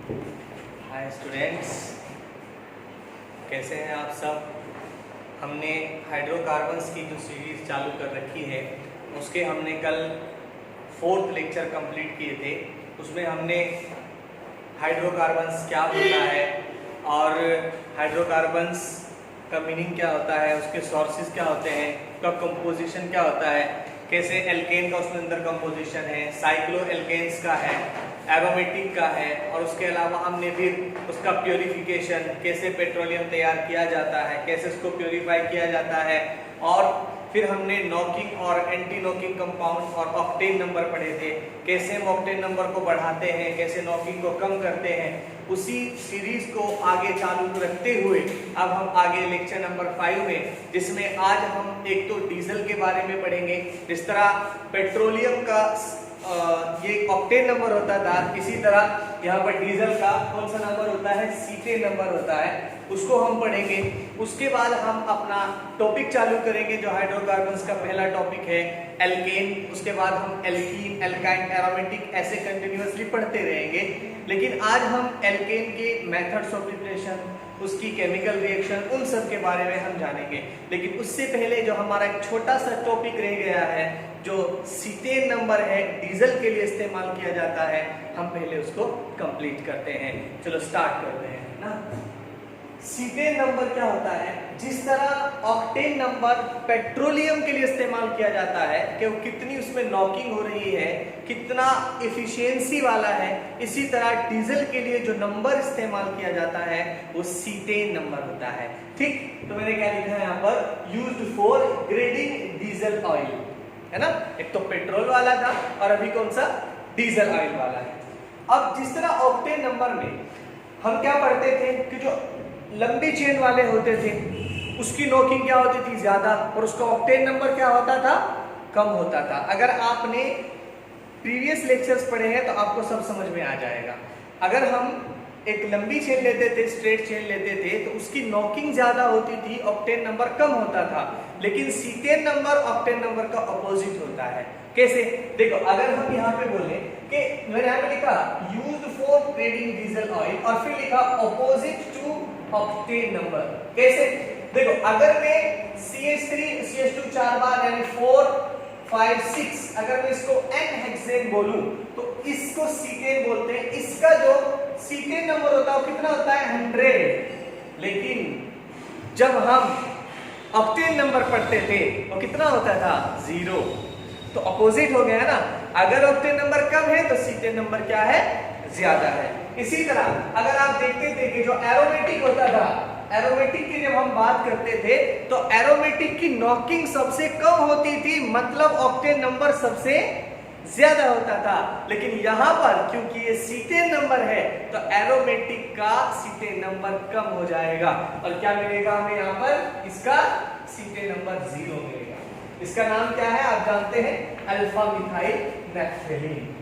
Hi students, कैसे हैं आप सब। हमने हाइड्रोकार्बन्स की जो सीरीज़ चालू कर रखी है उसके हमने कल 4th लेक्चर कंप्लीट किए थे। उसमें हमने हाइड्रोकार्बन्स क्या होता है और हाइड्रोकार्बन्स का मीनिंग क्या होता है, उसके सोर्सेज क्या होते हैं, उसका कंपोजिशन क्या होता है, कैसे एल्केन का उसके अंदर कंपोजिशन है, साइक्लो एल्केन्स का है, एरोमेटिक का है, और उसके अलावा हमने फिर उसका प्योरीफिकेशन, कैसे पेट्रोलियम तैयार किया जाता है, कैसे उसको प्योरीफाई किया जाता है, और फिर हमने नॉकिंग और एंटी नॉकिंग कंपाउंड और ऑक्टेन नंबर पढ़े थे, कैसे हम ऑक्टेन नंबर को बढ़ाते हैं, कैसे नॉकिंग को कम करते हैं। उसी सीरीज को आगे चालू रखते हुए अब हम आगे लेक्चर नंबर 5 में, जिसमें आज हम एक तो डीजल के बारे में पढ़ेंगे। जिस तरह पेट्रोलियम का ये ऑक्टेन नंबर होता था, इसी तरह यहाँ पर डीजल का कौन सा नंबर होता है, सीटेन नंबर होता है, उसको हम पढ़ेंगे। उसके बाद हम अपना टॉपिक चालू करेंगे जो हाइड्रोकार्बन्स का पहला टॉपिक है एल्केन। उसके बाद हम एल्कीन, एल्काइन, एरोमेटिक ऐसे कंटिन्यूअसली पढ़ते रहेंगे। लेकिन आज हम एल्केन के मेथड्स ऑफ प्रिपरेशन, उसकी केमिकल रिएक्शन, उन सब के बारे में हम जानेंगे। लेकिन उससे पहले जो हमारा एक छोटा सा टॉपिक रह गया है जो सीटेन नंबर है, डीजल के लिए इस्तेमाल किया जाता है, हम पहले उसको कंप्लीट करते हैं। चलो स्टार्ट करते हैं ना। सीटेन नंबर क्या होता है? जिस तरह ऑक्टेन नंबर पेट्रोलियम के लिए इस्तेमाल किया जाता है कि वो कितनी उसमें नॉकिंग हो रही है, कितना एफिशिएंसी वाला है, इसी तरह डीजल के लिए जो नंबर इस्तेमाल किया जाता है वो सीटेन नंबर होता है। ठीक, तो मैंने क्या लिखा है यहाँ पर, used for grading diesel oil, है ना। एक तो पेट्रोल वाला था और अभी कौन सा, डीजल ऑयल वाला है। अब जिस तरह ऑक्टेन नंबर में हम क्या पढ़ते थे कि जो लंबी चेन वाले होते थे उसकी नॉकिंग क्या होती थी, ज्यादा, और उसका ऑक्टेन नंबर क्या होता था, कम होता था। अगर आपने प्रीवियस लेक्चर्स पढ़े हैं तो आपको सब समझ में आ जाएगा। अगर हम एक लंबी चेन लेते थे, स्ट्रेट चेन लेते थे, तो उसकी नॉकिंग ज्यादा होती थी, ऑक्टेन नंबर कम होता था। लेकिन सीटेन नंबर ऑक्टेन नंबर का अपोजिट होता है। कैसे? देखो, अगर हम यहाँ पे बोले कि मैंने यहाँ पे लिखा used for grading diesel oil और फिर लिखा अपोजिट टू ऑक्टेन नंबर। कैसे? देखो, अगर मैं CH3 CH2 4 बार यानी 4 5 6 अगर मैं इसको n हेक्सेन बोलूं तो इसको सीटेन बोलते हैं। इसका जो सीटेन नंबर होता है वो कितना होता है, 100। लेकिन जब हम ऑक्टेन नंबर पढ़ते थे वो कितना होता था, 0। तो अपोजिट हो गया ना। अगर ऑक्टेन नंबर कम है तो सीटेन नंबर क्या है, ज्यादा है। इसी तरह अगर आप देखते थे कि जो एरोमेटिक होता था, एरोमेटिक की जब हम बात करते थे तो एरोमेटिक की नॉकिंग सबसे कम होती थी, मतलब ऑक्टेन नंबर सबसे ज्यादा होता था। लेकिन यहां पर क्योंकि ये सीटेन नंबर है तो एरोमेटिक का सीटेन नंबर कम हो जाएगा और क्या मिलेगा हमें यहाँ पर, इसका सीटेन नंबर 0 मिलेगा। इसका नाम क्या है आप जानते हैं, अल्फा मिथाइल नैप्थेलीन।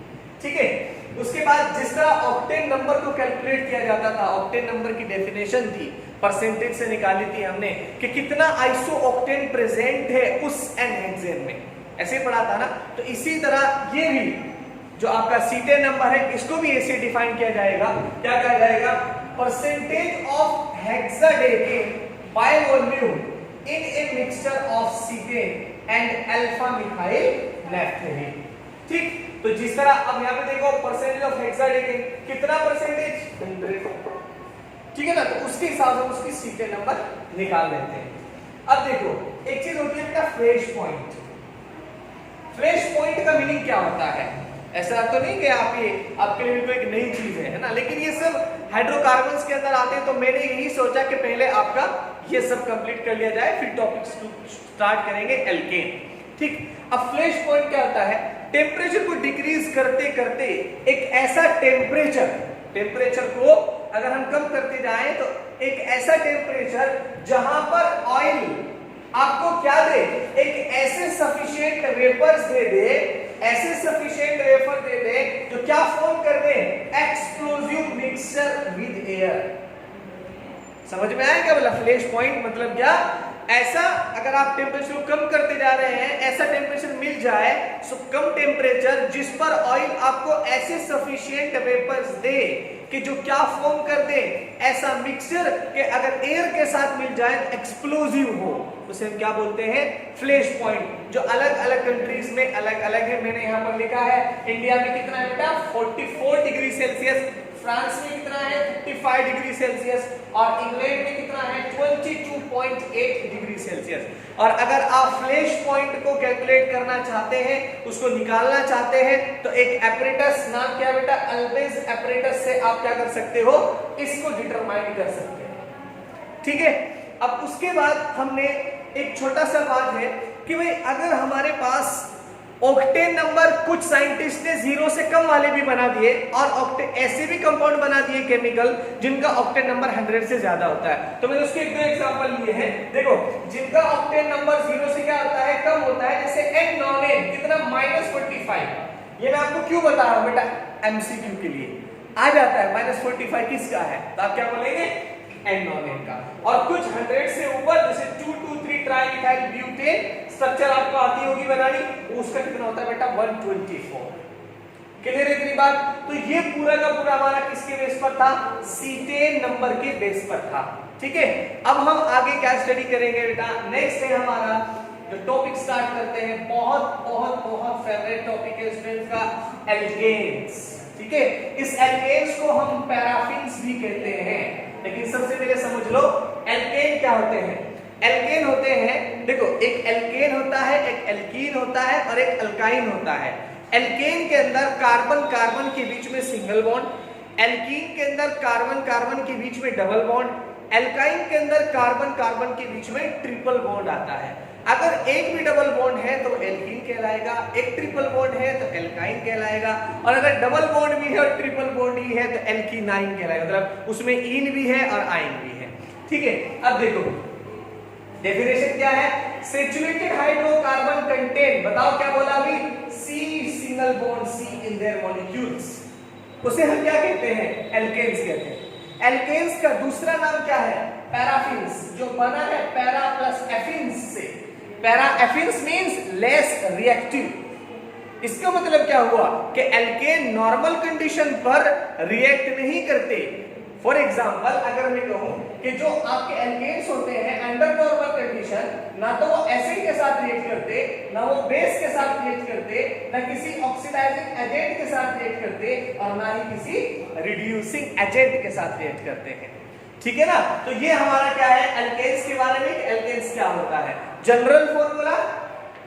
ठीक है। उसके बाद जिस तरह ऑक्टेन नंबर को कैलकुलेट किया जाता था, ऑक्टेन नंबर की डेफिनेशन थी, परसेंटेज से निकाली थी हमने कि कितना आइसो ऑक्टेन प्रेजेंट है उस n हेक्सेन में, ऐसे पढ़ा था ना। तो इसी तरह ये भी जो आपका सीटेन नंबर है इसको भी ऐसे डिफाइन किया जाएगा। क्या कहा जाएगा, percentage of hexadecane by volume in a mixture of cetane and alpha methyl naphthalene. ठीक, तो जिस तरह अब यहाँ पे देखो परसेंटेज ऑफ हेक्साडेकेन कितना परसेंटेज, 100। ठीक है ना। तो उसके हिसाब से उसकी सीटेन नंबर निकाल लेते हैं। अब देखो एक चीज होती है बेटा, फ्रेश पॉइंट। फ्रेश पॉइंट का मीनिंग क्या होता है? ऐसा तो नहीं कि आप ये आपके लिए कोई एक नई चीज है ना, लेकिन ये सब हाइड्रोकार्बन्स के अंदर आते हैं। तो मैंने यही सोचा कि पहले आपका ये सब कंप्लीट कर लिया जाए, फिर टॉपिक स्टार्ट करेंगे एल्केन। ठीक, अब फ्लैश पॉइंट क्या होता है, टेम्परेचर को डिक्रीज करते करते एक ऐसा टेम्परेचर को अगर हम कम करते जाएं तो एक ऐसा टेम्परेचर जहां पर ऑयल आपको क्या दे, एक ऐसे सफिशिएंट वेपर्स दे दे, ऐसे सफिशिएंट वेपर दे दे जो क्या फॉर्म कर दे, एक्सप्लोसिव मिक्सचर विद एयर। समझ में आएगा बोला फ्लैश पॉइंट मतलब क्या, ऐसा अगर आप टेम्परेचर को कम करते जा रहे हैं, ऐसा टेम्परेचर मिल जाए, सो कम टेम्परेचर जिस पर ऑयल आपको ऐसे सफिशिएंट वेपर्स दे कि जो क्या फॉर्म कर दे, ऐसा मिक्सचर कि अगर एयर के साथ मिल जाए तो एक्सप्लोजिव हो, उसे हम क्या बोलते हैं, फ्लैश पॉइंट, जो अलग अलग कंट्रीज में अलग अलग है। मैंने यहाँ पर लिखा है इंडिया में कितना है बेटा, 44 डिग्री सेल्सियस, फ्रांस में कितना है 55 डिग्री सेल्सियस, और इंग्लैंड में कितना है 22.8 डिग्री सेल्सियस। और अगर आप फ्लैश पॉइंट को कैलकुलेट करना चाहते हैं, उसको निकालना चाहते हैं, तो एक एपरेटस, नाम क्या बेटा, अल्बेज एपरेटस से आप क्या कर सकते हो, इसको डिटरमाइन कर सकते हैं। ठीक है, अब उसके बाद हमने एक छोटा सा बात है कि भाई अगर हमारे पास ऑक्टेन नंबर, कुछ साइंटिस्ट ने 0 से कम वाले भी बना दिए, और ऑक्टेन ऐसे भी कंपाउंड बना दिए केमिकल जिनका ऑक्टेन नंबर 100 से ज्यादा होता है। तो मैंने उसके एक दो एग्जांपल लिए हैं। देखो, जिनका ऑक्टेन नंबर 0 से क्या होता है, कम होता है, जैसे एन-नॉनेन कितना, -45। ये मैं आपको क्यों बता रहा हूं बेटा, एमसीक्यू के लिए आ जाता है। -45 किसका है, तो आप क्या बोलेंगे, एन-नॉनेन का। और कुछ 100 से ऊपर, जैसे 2,2,3 ट्राइमिथाइल ब्यूटेन, स्ट्रक्चर आपको आती होगी बनानी, उसका कितना होता है बेटा, 124। क्लियर है इतनी बात? तो ये पूरा का पूरा हमारा किसके बेस पर था, सीटेन नंबर के बेस पर था। ठीक है, अब हम आगे क्या स्टडी करेंगे बेटा, नेक्स्ट है हमारा जो टॉपिक स्टार्ट करते हैं, बहुत बहुत बहुत फेवरेट टॉपिक है स्टूडेंट्स का, एल्केन्स। ठीक है, इस एल्केन्स को हम पैराफिन्स भी कहते हैं, लेकिन सबसे पहले समझ लो एल्केन क्या होते हैं। एल्केन होते हैं, देखो, एक एल्केन होता है, एक एल्कीन होता है, और एक अल्काइन होता है। एल्केन के अंदर कार्बन कार्बन के बीच में सिंगल बॉन्ड, एल्कीन के अंदर कार्बन कार्बन के बीच में डबल बॉन्ड, एल्काइन के अंदर कार्बन कार्बन के बीच में ट्रिपल बॉन्ड आता है। अगर एक भी डबल बॉन्ड है तो एल्कीन कहलाएगा, एक ट्रिपल बॉन्ड है तो एल्काइन कहलाएगा, और अगर डबल बॉन्ड भी है और ट्रिपल बॉन्ड ही है तो एल्कीनाइन कहलाएगा, मतलब उसमें इन भी है और आइन भी है। ठीक है, अब देखो डेफिनेशन क्या है, सैचुरेटेड हाइड्रोकार्बन कंटेन, बताओ क्या बोला अभी, C single bond C in their molecules, उसे हम क्या कहते हैं, एल्केन्स कहते हैं। एल्केन्स का दूसरा नाम क्या है, पैराफिन्स, जो बना है पैरा प्लस एफिन्स से। Paraffins means less reactive. इसका मतलब क्या हुआ कि एल्केन नॉर्मल कंडीशन पर रिएक्ट नहीं करते। फॉर एग्जाम्पल, अगर मैं कहूं कि जो आपके एल्केन्स होते हैं अंडर नॉर्मल कंडीशन, ना तो वो एसिड के साथ रिएक्ट करते, ना वो बेस के साथ रिएक्ट करते, ना किसी ऑक्सीडाइजिंग एजेंट के साथ रिएक्ट करते, और ना ही किसी रिड्यूसिंग एजेंट के साथ रिएक्ट करते हैं। ठीक है ना, तो ये हमारा क्या है एल्केन्स के बारे में, एल्केन्स क्या होता है। जनरल फॉर्मूला,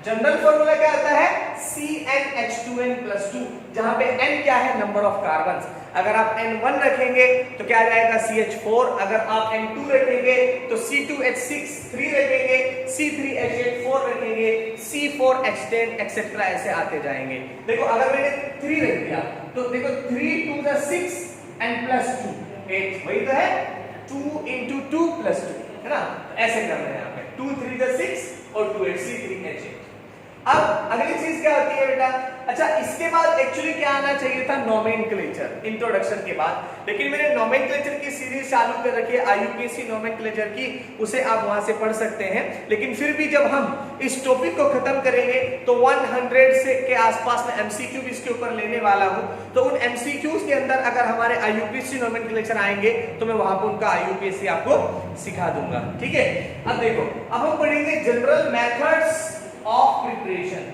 जनरल फॉर्मूला क्या आता है, CnH2n+2, जहां पे n क्या है, नंबर ऑफ कार्बन्स। अगर आप N1 रखेंगे तो क्या आ जाएगा, CH4, अगर आप N2 रखेंगे तो C2H6 3 रखेंगे, C3H8 4 रखेंगे, C4H10 एक्सेट्रा, ऐसे आते जाएंगे। देखो अगर मैंने 3 रख दिया तो देखो 3 2 the 6 and +2 8, वही तो है, 2 into 2 + 2, है ना, ऐसे करना है यहाँ पे, 2 3 the 6 और 2 8 C3H8। अब अगली चीज क्या होती है बेटा, अच्छा इसके बाद एक्चुअली क्या आना चाहिए था, नोमेनक्लेचर, इंट्रोडक्शन के बाद, लेकिन मैंने नोमेनक्लेचर की सीरीज चालू कर रखी है IUPAC नोमेनक्लेचर की, उसे आप वहां से पढ़ सकते हैं। लेकिन फिर भी जब हम इस टॉपिक को खत्म करेंगे तो 100 से के आसपास में MCQ भी इसके ऊपर लेने वाला हूं, तो उन MCQs के अंदर अगर हमारे IUPAC नोमेनक्लेचर आएंगे तो मैं वहां पर उनका IUPAC आपको सिखा दूंगा। ठीक है, अब देखो, अब हम पढ़ेंगे जनरल मेथड्स ऑफ प्रिपरेशन,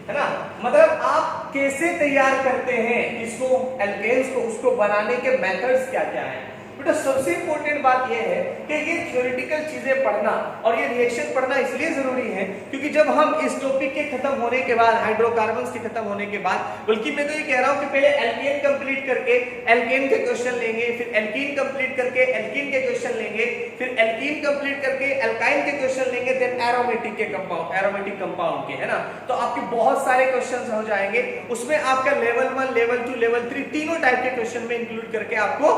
है ना, मतलब आप कैसे तैयार करते हैं इसको, एल्केन्स को, उसको बनाने के मेथड्स क्या क्या हैं। बेटा सबसे इंपॉर्टेंट बात यह है कि ये थ्योरेटिकल चीजें पढ़ना और ये रिएक्शन पढ़ना इसलिए जरूरी है क्योंकि जब हम इस टॉपिक के खत्म होने के बाद, हाइड्रोकार्बन्स के खत्म होने के बाद, बल्कि मैं तो ये कह रहा हूं कि पहले एल्केन कंप्लीट करके एल्केन के क्वेश्चन लेंगे, फिर एल्कीन कंप्लीट करके एल्कीन के क्वेश्चन लेंगे, फिर एल्कीन कंप्लीट करके एल्काइन के क्वेश्चन लेंगे, देन एरोमेटिक के कंपाउंड, एरोमेटिक कंपाउंड के, है ना। तो आपके बहुत सारे क्वेश्चन हो जाएंगे, उसमें आपका लेवल 1, लेवल 2, लेवल 3 तीनों टाइप के क्वेश्चन में इंक्लूड करके आपको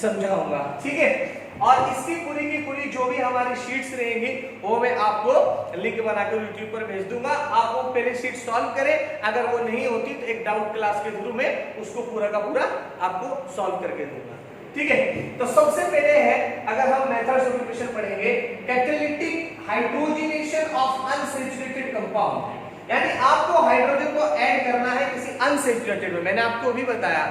समझाऊंगा। ठीक है, और इसकी पूरी की पूरी जो भी हमारी शीट्स रहेंगी वो मैं आपको लिंक बनाकर YouTube पर भेज दूंगा। आप वो पहले शीट सॉल्व करें, अगर वो नहीं होती तो एक डाउट क्लास के थ्रू में उसको पूरा का पूरा आपको सॉल्व करके दूंगा। ठीक है। तो सबसे पहले है, अगर हम मेथड्स ऑफ प्रिपरेशन पढ़ेंगे, catalytic hydrogenation of unsaturated compound, यानी आपको हाइड्रोजन को ऐड करना है किसी अनसैचुरेटेड में। मैंने आपको अभी बताया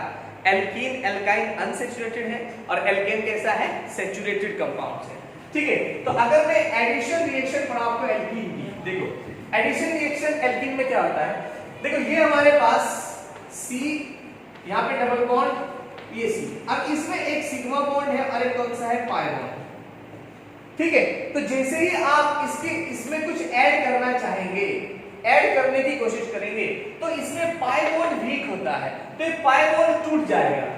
एल्कीन एल्काइन अनसैचुरेटेड है और एल्केन कैसा है, सैचुरेटेड कंपाउंड है, ठीक है। तो अगर मैं एडिशन रिएक्शन पढ़ा आपको एल्कीन की, देखो एडिशन रिएक्शन एल्कीन में क्या होता है, देखो ये हमारे पास C, यहाँ पे डबल बॉन्ड, ये C, अब इसमें एक सिग्मा बॉन्ड है और एक कौन सा है, पाई बॉन्ड, ठीक है। तो जैसे ही आप इसमें कुछ ऐड करना चाहेंगे, ऐड करने की कोशिश करेंगे, तो इसमें पाई बॉन्ड वीक होता है, तो ये पाई बॉन्ड टूट जाएगा,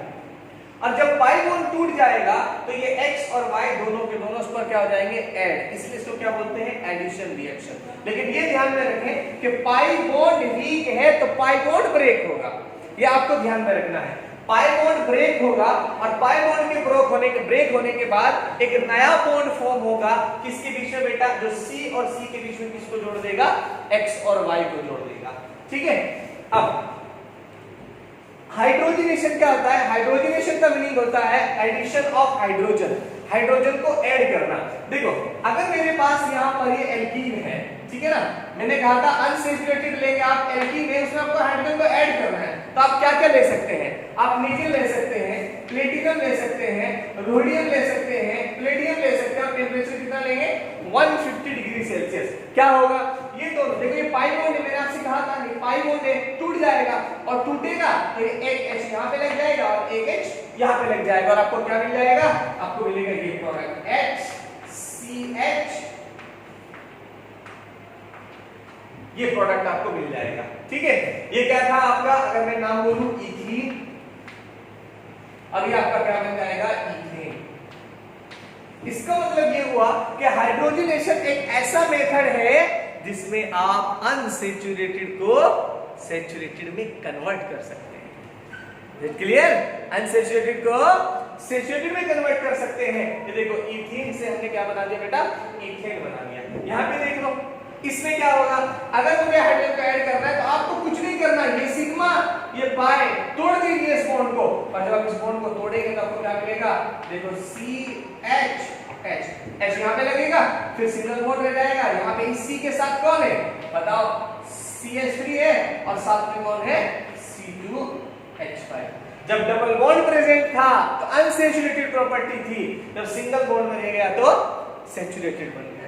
और जब पाई बॉन्ड टूट जाएगा तो ये X और Y दोनों के दोनों उस पर क्या हो जाएंगे, ऐड, इसलिए इसको क्या बोलते हैं, एडिशन रिएक्शन। लेकिन ये ध्यान में रखें कि पाई बॉन्ड वीक है तो पाई बॉन्ड ब्रेक होगा, ये आपको ध्यान में रखना है। पाई बॉन्ड ब्रेक होगा और पाई बॉन्ड के ब्रेक होने के बाद एक नया बॉन्ड फॉर्म होगा, किसके बीच में बेटा, जो C और C के बीच में किसको जोड़ देगा, X और Y को जोड़ देगा, ठीक है। अब हाइड्रोजनेशन क्या होता है, हाइड्रोजनेशन का मीनिंग होता है एडिशन ऑफ हाइड्रोजन, हाइड्रोजन को ऐड करना। देखो अगर मेरे पास यहाँ पर ये एल्कीन है, ठीक है ना, मैंने कहा था अनसैचुरेटेड लेंगे आप एल्कीन है, उसमें आपको हाइड्रोजन को ऐड करना है, तो आप क्या क्या ले सकते हैं, आप निकेल ले सकते हैं, प्लेटिनम ले सकते हैं, रोडियम ले सकते हैं, प्लेटियम ले सकते हैं, और टेम्परेचर कितना लेंगे, 150 डिग्री सेल्सियस। क्या होगा, ये दोनों देखो, ये पाई बॉन्ड है, मैंने आपसे कहा था कि पाई बॉन्ड है, टूट जाएगा, और टूटेगा तो ये एक H यहाँ पे लग जाएगा और एक H यहाँ पे लग जाएगा, और आपको क्या मिल जाएगा, आपको मिलेगा ये प्रोडक्ट HCH, ये प्रोडक्ट आपको मिल जाएगा, ठीक है। ये क्या था आपका, अगर मैं नाम बोलूं इथीन, अभी आपका क्या बन जाएगा, इथेन। इसका मतलब ये हुआ कि हाइड्रोजनेशन एक ऐसा मेथड है जिसमें आप अनसैचुरेटेड को सैचुरेटेड में कन्वर्ट कर सकते हैं, क्लियर, अनसैचुरेटेड को सैचुरेटेड में कन्वर्ट कर सकते हैं। ये देखो इथीन से हमने क्या बना दिया बेटा, इथेन बना दिया। यहाँ पे देख लो, इसमें क्या होगा, अगर मुझे हाइड्रोजन को ऐड करना है तो आपको कुछ नहीं करना, ये सिग्मा ये पाई तोड़ दीजिए इस बॉन्ड को, और जब आप इस बॉन्ड को तोड़ेंगे तो आपको क्या मिलेगा, देखो CH H यहाँ पे लगेगा, फिर सिंगल बॉन्ड रह जाएगा, यहाँ पे इस C के साथ कौन है बताओ, CH3 है, और साथ में कौन है, C2H5। जब डबल बॉन्ड प्रेजेंट था तो अनसैचुरेटेड प्रॉपर्टी थी, जब सिंगल बॉन्ड में रह गया तो सैचुरेटेड बन गया,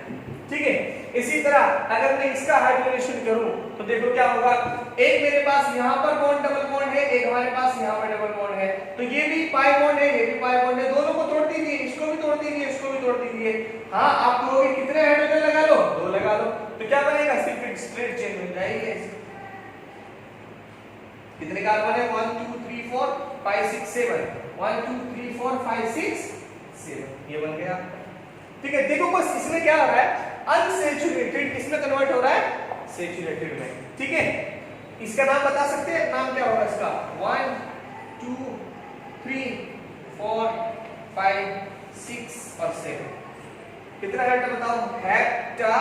ठीक है। इसी तरह अगर मैं इसका हाइड्रोजनेशन करूं तो देखो क्या होगा, एक मेरे पास यहाँ पर बॉन्ड डबल बॉन्ड है, एक हमारे पास यहाँ पर डबल बॉन्ड है, तो ये भी पाई बॉन्ड है, ये भी पाई बॉन्ड है, दोनों को तोड़ दीजिए, इसको भी तोड़ दीजिए, इसको भी तोड़ दीजिए। हाँ, आप कहोगे कितने हाइड्रोजन लगा लो, 2 लगा लो, तो क्या बनेगा, सिर्फ स्ट्रेट चेन बन जाएगी। कितने कार्बन है, 1 2 3 4 5 6 7, 1 2 3 4 5 6 7, ये बन गया, ठीक है। देखो बस इसमें क्या हो रहा है, अनसैचुरेटेड किसमें कन्वर्ट हो रहा है, सैचुरेटेड में, ठीक है। इसका नाम बता सकते हैं, नाम क्या होगा इसका, 1 2 3 4 5 6 और 7, कितना हेक्टा बताओ, हेक्टा,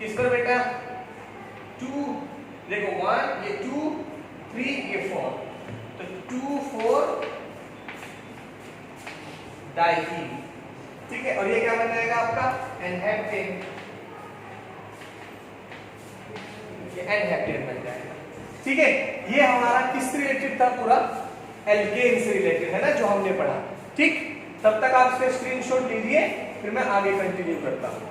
किस पर बेटा, 2, देखो 1 ये 2 3 ये 4, तो 2 4 डाइथीन, ठीक है। और ये क्या बन जाएगा आपका, एनहेप्टेन, ये एनहेप्टेन बन जाएगा, ठीक है। ये हमारा किस रिलेटेड था, पूरा एल्केन से रिलेटेड है ना, जो हमने पढ़ा, ठीक। तब तक आप इसका स्क्रीनशॉट लीजिए, फिर मैं आगे कंटिन्यू करता हूं।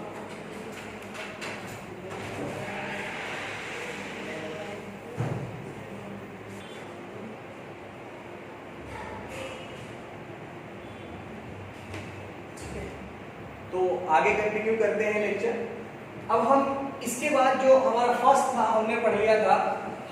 तो आगे कंटिन्यू करते हैं लेक्चर। अब हम इसके बाद जो हमारा फर्स्ट था हमने पढ़ लिया था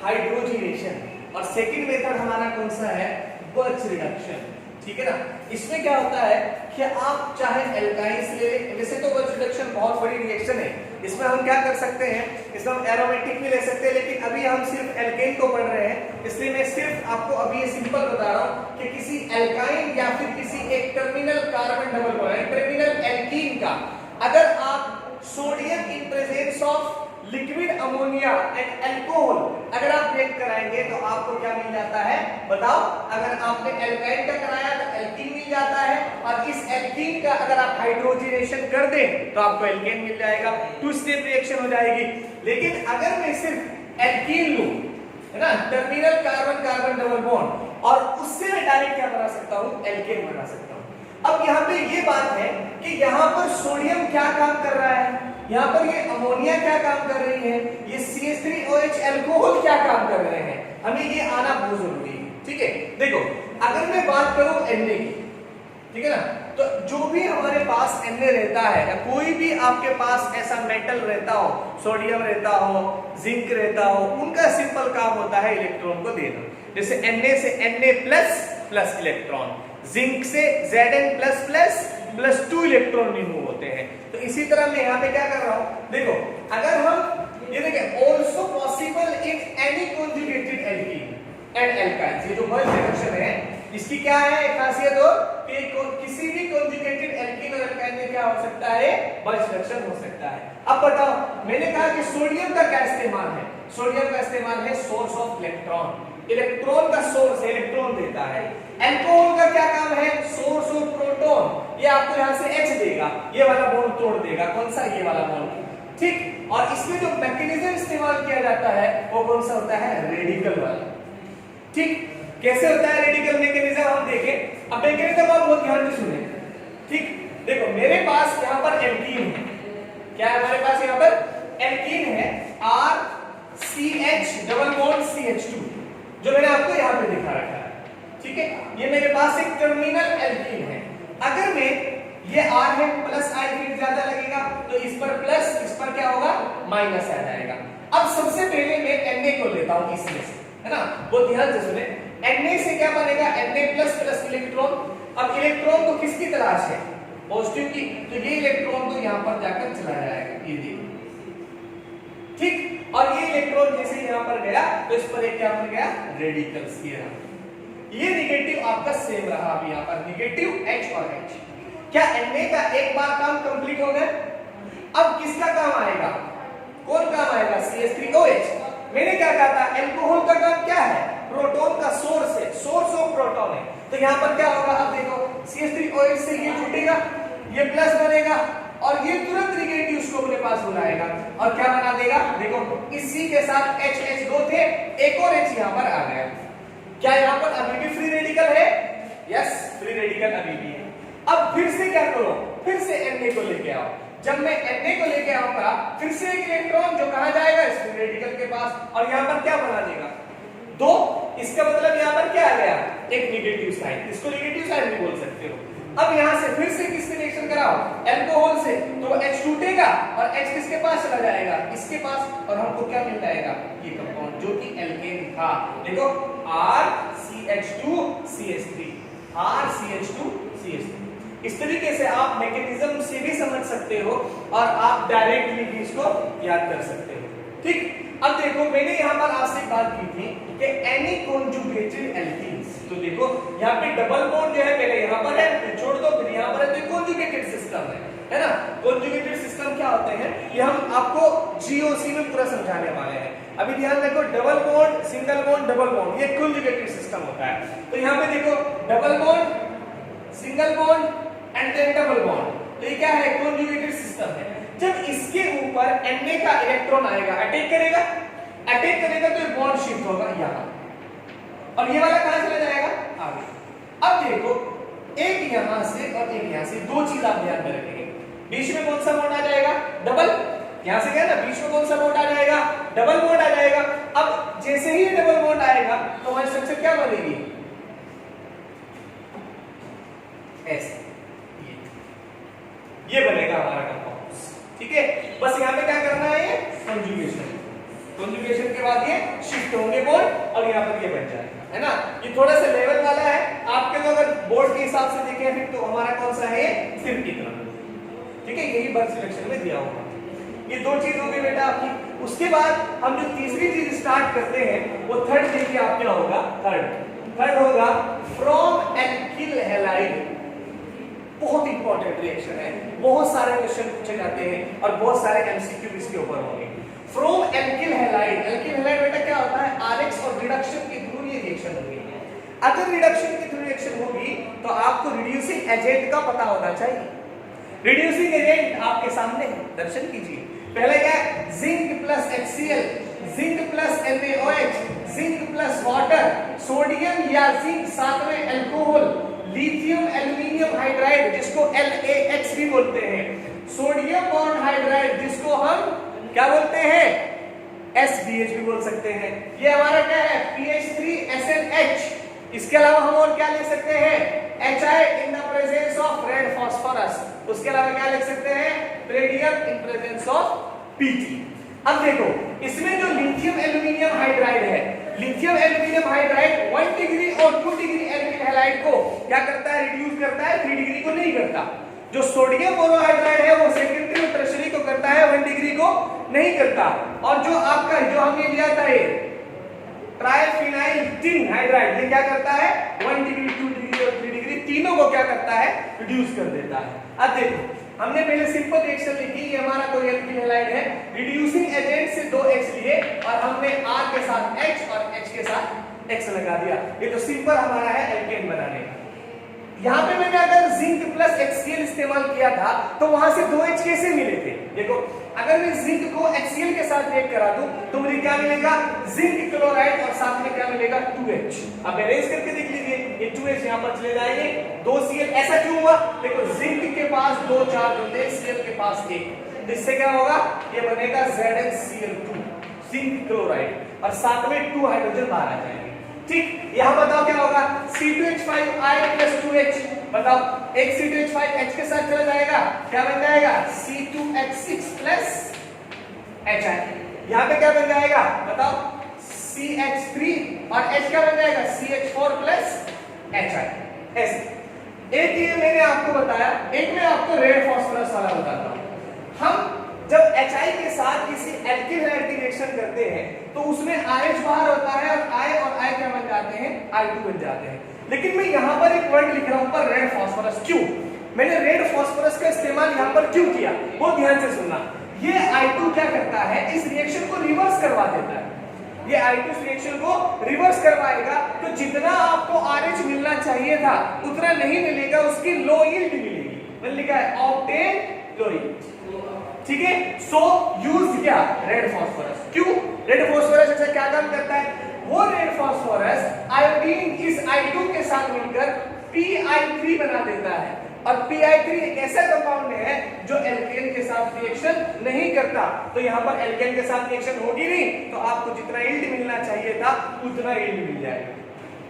हाइड्रोजनेशन, और सेकंड मेथड हमारा कौन सा है, बर्च रिडक्शन, ठीक है ना। इसमें क्या होता है कि आप चाहे एल्काइंस ले लें, वैसे तो बर्च रिडक्शन बहुत बड़ी रिएक्शन है, इसमें हम क्या कर सकते हैं, इसमें हम एरोमेटिक भी ले सकते हैं, लेकिन अभी हम सिर्फ एल्केन को पढ़ रहे हैं, इसलिए मैं सिर्फ आपको अभी ये सिंपल बता रहा हूं कि किसी एल्काइन या फिर किसी एक terminal carbon double bond terminal alkene का अगर आप sodium in presence of liquid ammonia and alcohol अगर आप ब्रेक कराएंगे तो आपको क्या मिल जाता है बताओ। अगर आपने एल्काइल का कराया तो एल्कीन मिल जाता है, और इस एल्कीन का अगर आप हाइड्रोजनेशन कर दें तो आपको एल्केन मिल जाएगा, टू स्टेप रिएक्शन हो जाएगी। लेकिन अगर मैं सिर्फ एल्कीन लूं, है ना, terminal carbon carbon double bond, और उससे मैं डायरेक्ट क्या बना सकता हूं, एल्केन बना सकता हूं। अब यहाँ पे ये बात है कि यहाँ पर सोडियम क्या काम कर रहा है, यहाँ पर ये अमोनिया क्या काम कर रही है, ये CH3OH अल्कोहल क्या काम कर रहे हैं, हमें ये आना बहुत जरूरी है। ठीक है, देखो अगर मैं बात करूं Na की, ठीक है ना, तो जो भी हमारे पास Na रहता है, या कोई भी आपके पास ऐसा मेटल रहता हो, सोडियम रहता हो, जिंक रहता हो, उनका सिंपल काम होता है इलेक्ट्रॉन को देना। जैसे Na से Na++ इलेक्ट्रॉन, जिंक से Zn++ 2 इलेक्ट्रॉन रिमूव होते हैं। तो इसी तरह मैं यहाँ पे क्या कर रहा हूँ, देखो अगर हम ये देखें, also possible in any conjugated alkene and alkynes, ये जो बर्ज रिएक्शन है इसकी क्या है खासियत, हो कि किसी भी कॉन्जुगेटेड एल्कीन और एल्काइन में क्या हो सकता है, बर्ज रिएक्शन हो सकता है। अब बताओ, मैंने कहा कि सोडियम का क्या इस्तेमाल है, सोडियम का इस्तेमाल है सोर्स ऑफ इलेक्ट्रॉन, इलेक्ट्रॉन का सोर्स है, इलेक्ट्रॉन देता है। अल्कोहल का क्या काम है, सोर्स ऑफ प्रोटॉन, ये आपको यहां से H देगा, ये वाला बॉन्ड तोड़ देगा, कौन सा, ये वाला बॉन्ड, ठीक। और इसमें जो मैकेनिज्म इस्तेमाल किया जाता है वो कौन सा होता है, रेडिकल वाला, ठीक। कैसे होता है रेडिकल मैकेनिज्म, हम देखें। अब मैकेनिज्म आप बहुत ध्यान से सुने, ठीक। देखो मेरे पास यहाँ पर एल्कीन है, क्या है हमारे पास यहाँ पर एल्कीन है, RCH डबल बॉन्ड CH2, जो मैंने आपको यहाँ पे दिखा रखा है, ठीक है। ये मेरे पास एक टर्मिनल एल्कीन है। अगर मैं ये R है, प्लस I फिर ज्यादा लगेगा तो इस पर प्लस, इस पर क्या होगा, माइनस आ जाएगा। अब सबसे पहले मैं Na को लेता हूं इसमें से, है ना, वो ध्यान से सुने। Na से क्या बनेगा, Na++ इलेक्ट्रॉन। अब इलेक्ट्रॉन को किसकी तलाश है, पॉजिटिव की, तो ये इलेक्ट्रॉन तो यहाँ पर जाकर चला जाएगा, ये देखो, ठीक। और ये इलेक्ट्रॉन जैसे यहाँ पर गया तो इस पर एक क्या बन गया, रेडिकल्स, ये नेगेटिव आपका सेम रहा। अभी यहाँ पर नेगेटिव H और H, क्या Na का एक बार काम कंप्लीट हो गया। अब किसका काम आएगा, कौन काम आएगा, CH3OH। मैंने क्या कहा था, अल्कोहल का काम क्या है, प्रोटॉन का सोर्स है, सोर्स ऑफ प्रोटॉन है। तो यहाँ पर क्या होगा, अब देखो CH3OH से ये जुटेगा, ये प्लस बनेगा, और ये तुरंत नेगेटिव उसको अपने पास बुलाएगा और क्या बना देगा, देखो इसी के साथ H2 थे, एक और H यहाँ पर आ गया। क्या यहाँ पर अभी भी फ्री रेडिकल है, यस, फ्री रेडिकल अभी भी है। अब फिर से क्या करो, फिर से Na को लेके आओ। जब मैं Na को लेके आऊंगा, फिर से एक इलेक्ट्रॉन जो कहां जाएगा, इस फ्री रेडिकल के पास, और यहाँ पर क्या बना देगा, 2। इसका मतलब यहाँ पर क्या आ गया, एक नेगेटिव साइन, इसको नेगेटिव साइन भी बोल सकते हो। अब यहाँ से फिर से किससे रिएक्शन कराओ, अल्कोहल से, तो H टूटेगा और H किसके पास चला जाएगा, इसके पास, और हमको क्या मिल जाएगा, ये कंपाउंड जो कि एल्केन था। देखो RCH2CH3, RCH2CH3। इस तरीके से आप मैकेनिज्म से भी समझ सकते हो और आप डायरेक्टली भी इसको याद कर सकते हो, ठीक। अब देखो मैंने यहाँ पर आपसे बात की थी कि एनी कॉन्जुगेटेड एल्कीन्स, तो देखो यहाँ पे डबल बॉन्ड जो है पहले यहाँ पर है, फिर छोड़ दो, फिर यहाँ पर है, तो कॉन्जुगेटेड सिस्टम है ना। कॉन्जुगेटेड सिस्टम क्या होते हैं, ये हम आपको GOC में पूरा समझाने वाले हैं। अभी ध्यान रखो, double bond, single bond, double bond, ये कॉन्जुगेटेड सिस्टम होता है। तो यहाँ पे देखो double bond, single bond and then double bond, तो ये क्या है, कॉन्जुगेटेड सिस्टम है। जब इसके ऊपर Na का इलेक्ट्रॉन आएगा, अटैक करेगा तो ये बॉन्ड शिफ्ट होगा यहाँ, और ये वाला कहां चला जाएगा, आगे। अब देखो एक यहां से और एक यहां से, दो चीज आप ध्यान में रखेंगे। बीच में कौन सा बॉन्ड आ जाएगा, डबल, यहां से गया ना, बीच में कौन सा बॉन्ड आ जाएगा, डबल बॉन्ड आ जाएगा। अब जैसे ही डबल बॉन्ड आएगा तो हमारी स्ट्रक्चर क्या बनेगी, ऐसे, ये बनेगा हमारा कंपाउंड, ठीक है। बस यहाँ पे क्या करना है, कंजुगेशन, कंजुगेशन के बाद ये शिफ्ट होंगे बॉन्ड और यहाँ पर ये बन जाएगा, है ना। ये थोड़ा सा लेवल वाला है, आपके तो अगर बोर्ड के हिसाब से देखें फिर तो हमारा कौन सा है, सिर्फ कितना, ठीक है, यही बर्थ सिलेक्शन में दिया होगा। ये दो चीज होगी बेटा आपकी। उसके बाद हम जो तीसरी चीज स्टार्ट करते हैं वो थर्ड देखिए आप क्या होगा, थर्ड होगा फ्रॉम एल्किल हैलाइड। बहुत इंपॉर्टेंट रिएक्शन है, बहुत सारे क्वेश्चन पूछे जाते हैं और बहुत सारे एमसीक्यू इसके ऊपर होंगे। From alkyl halide. Alkyl halide बेटा क्या होता है, आरएक्स और रिडक्शन के थ्रू ये रिएक्शन होगी। अगर रिडक्शन के थ्रू रिएक्शन होगी तो आपको रिड्यूसिंग एजेंट का पता होना चाहिए। रिड्यूसिंग एजेंट आपके सामने है, दर्शन कीजिए। पहले क्या है, zinc plus HCl, zinc plus NaOH, zinc plus water, sodium या जिंक साथ में अल्कोहल, लिथियम एल्युमिनियम हाइड्राइड जिसको LaX भी बोलते हैं, सोडियम बॉन्ड हाइड्राइड जिसको हम क्या बोलते हैं, SBH भी बोल सकते हैं। ये हमारा क्या है, PH3SNH। इसके अलावा हम और क्या लिख सकते हैं, HI in the presence of red phosphorus. उसके अलावा क्या लिख सकते हैं, radium in presence of PT। अब देखो इसमें जो लिथियम एल्युमिनियम हाइड्राइड है, लिथियम एल्युमिनियम हाइड्राइड 1 डिग्री और 2 डिग्री एल्किल हैलाइड को क्या करता है, रिड्यूस करता है, 3 डिग्री को नहीं करता। जो सोडियम मोनोहाइड्राइड है वो सेकेंडरी और टर्शियरी को करता है, 1 डिग्री को नहीं करता। और जो आपका जो हमने लिया था ये ट्राइफिनाइल टिन हाइड्राइड, ये क्या करता है, 1 डिग्री 2 डिग्री और 3 डिग्री तीनों को क्या करता है, रिड्यूस कर देता है। अब देखो हमने पहले सिंपल रिएक्शन लिखी, ये हमारा कोई एल्किल हैलाइड है, रिड्यूसिंग एजेंट से 2H लिए और हमने R के साथ H और H के साथ X लगा दिया। ये तो सिंपल हमारा है एल्केन बनाने का। यहाँ पे मैंने अगर जिंक प्लस HCl इस्तेमाल किया था तो वहां से 2H कैसे मिले थे, देखो अगर मैं जिंक को HCl के साथ रिएक्ट करा दूं तो मुझे क्या मिलेगा, जिंक क्लोराइड और साथ में क्या मिलेगा, 2H। अब अरेंज करके देख लीजिए, ये 2H यहाँ पर चले जाएंगे, 2Cl। ऐसा क्यों हुआ, देखो जिंक के पास 2 चार्ज होते हैं, Cl के पास 1, इससे क्या होगा, ये बनेगा ZnCl2 जिंक क्लोराइड और साथ में 2 हाइड्रोजन बाहर आ जाएंगे। ठीक, यहां बताओ क्या होगा, C2H5I + 2H। बताओ एक C2H5 H के साथ चला जाएगा, क्या बन जाएगा, C2H6 + HI। यहां पे क्या बन जाएगा, बताओ CH3 और H क्या बन जाएगा, CH4 + HI। ऐसे एक ये मैंने आपको बताया, एक मैं आपको रेड फास्फोरस वाला बताता हूं। हम जब HI के साथ किसी एल्किल हैलाइड की रिएक्शन करते हैं तो उसमें RH बाहर होता है और I क्या बन जाते हैं, I2 बन जाते हैं। लेकिन मैं यहाँ पर एक वर्ड लिख रहा हूँ पर रेड फास्फोरस, क्यों मैंने रेड फास्फोरस का इस्तेमाल यहाँ पर क्यों किया, वो ध्यान से सुनना। ये I2 क्या करता है, इस रिएक्शन को रिवर्स करवा देता है। ये I2 इस रिएक्शन को रिवर्स करवाएगा तो जितना आपको RH मिलना चाहिए था उतना नहीं मिलेगा, उसकी लो यील्ड मिलेगी। मैंने लिखा है ऑक्टेन लो यील्ड, ठीक है। सो यूज क्या, रेड फास्फोरस। क्यों, रेड फास्फोरस ऐसा क्या काम करता है, वो रेड फास्फोरस आयोडीन इस I2 के साथ मिलकर PI3 बना देता है और PI3 एक ऐसा कंपाउंड है जो एल्केन के साथ रिएक्शन नहीं करता। तो यहाँ पर एल्केन के साथ रिएक्शन होगी नहीं तो आपको जितना यील्ड मिलना चाहिए था उतना यील्ड मिल जाएगा,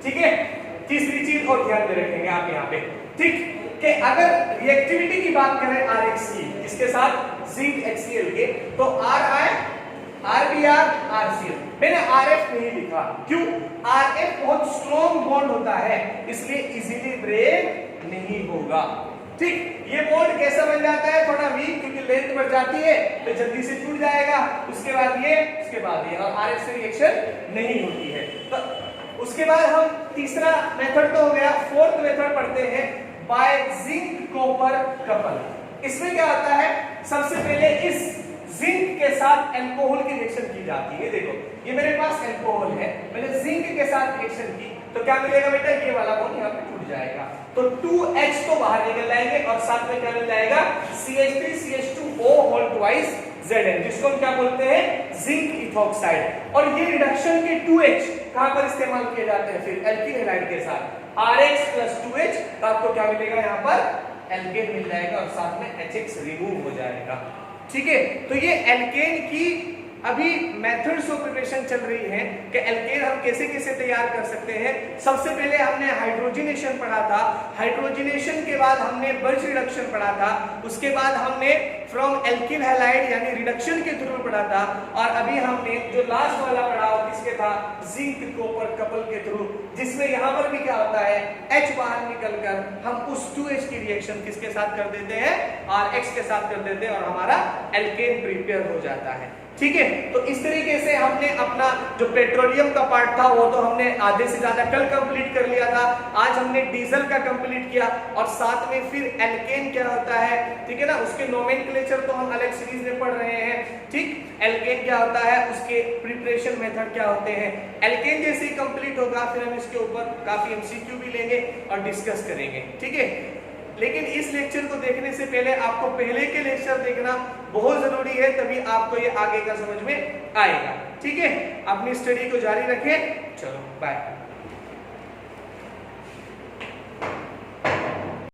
ठीक है। तीसरी चीज और ध्यान में रखेंगे आप यहाँ पे, ठीक, कि अगर रिएक्टिविटी की बात करें RX की, इसके साथ जिंक HCl के, तो RI RBr RCl। मैंने RF नहीं लिखा, क्यों, RF बहुत स्ट्रॉन्ग बॉन्ड होता है इसलिए इजीली ब्रेक नहीं होगा, ठीक। ये बॉन्ड कैसा बन जाता है, थोड़ा वीक, क्योंकि लेंथ बढ़ जाती है तो जल्दी से टूट जाएगा, उसके बाद ये, उसके बाद ये, और RF से रिएक्शन नहीं होती है। तो उसके बाद हम तीसरा मेथड तो हो गया, फोर्थ मेथड पढ़ते हैं बाय जिंक कॉपर कपल। इसमें क्या होता है, सबसे पहले इस जिंक के साथ अल्कोहल की रिएक्शन की जाती है। देखो ये मेरे पास अल्कोहल है, मैंने जिंक के साथ रिएक्शन की तो क्या मिलेगा बेटा, ये वाला बॉन्ड यहाँ पे टूट जाएगा तो 2H तो बाहर निकल जाएंगे और साथ में क्या मिल जाएगा, CH3CH2O होल ट्वाइस Zn, जिसको हम क्या बोलते हैं, जिंक इथॉक्साइड। और ये रिडक्शन के 2H कहां पर इस्तेमाल किए जाते हैं, फिर एल्किल हैलाइड के साथ RX + 2H, तो आपको क्या मिलेगा, यहाँ पर एल्केन मिल जाएगा और साथ में HX रिमूव हो जाएगा, ठीक है। तो ये एल्केन की अभी मेथड्स ऑफ प्रिपरेशन चल रही है कि एल्केन हम कैसे कैसे तैयार कर सकते हैं। सबसे पहले हमने हाइड्रोजनेशन पढ़ा था, हाइड्रोजनेशन के बाद हमने बर्च रिडक्शन पढ़ा था, उसके बाद हमने फ्रॉम एल्किल हैलाइड यानी रिडक्शन के थ्रू पढ़ा था, और अभी हमने जो लास्ट वाला पढ़ा वो किसके था, जिंक कॉपर कपल के थ्रू, जिसमें यहाँ पर भी क्या होता है, H बाहर निकलकर हम उस 2H की रिएक्शन किसके साथ कर देते हैं, RX के साथ कर देते हैं और हमारा एल्केन प्रिपेयर हो जाता है, ठीक है। तो इस तरीके से हमने अपना जो पेट्रोलियम का पार्ट था वो तो हमने आधे से ज्यादा कल कंप्लीट कर लिया था। आज हमने डीजल का कंप्लीट किया और साथ में फिर एल्केन क्या होता है, ठीक है ना, उसके नोमेनक्लेचर तो हम अलग सीरीज में पढ़ रहे हैं। ठीक, एल्केन क्या होता है, उसके प्रिपरेशन मेथड क्या होते हैं। एल्केन जैसे ही कंप्लीट होगा फिर हम इसके ऊपर काफी एमसीक्यू भी लेंगे और डिस्कस करेंगे। ठीक है, लेकिन इस लेक्चर को देखने से पहले आपको पहले के लेक्चर देखना बहुत जरूरी है, तभी आपको ये आगे का समझ में आएगा। ठीक है, अपनी स्टडी को जारी रखें। चलो बाय।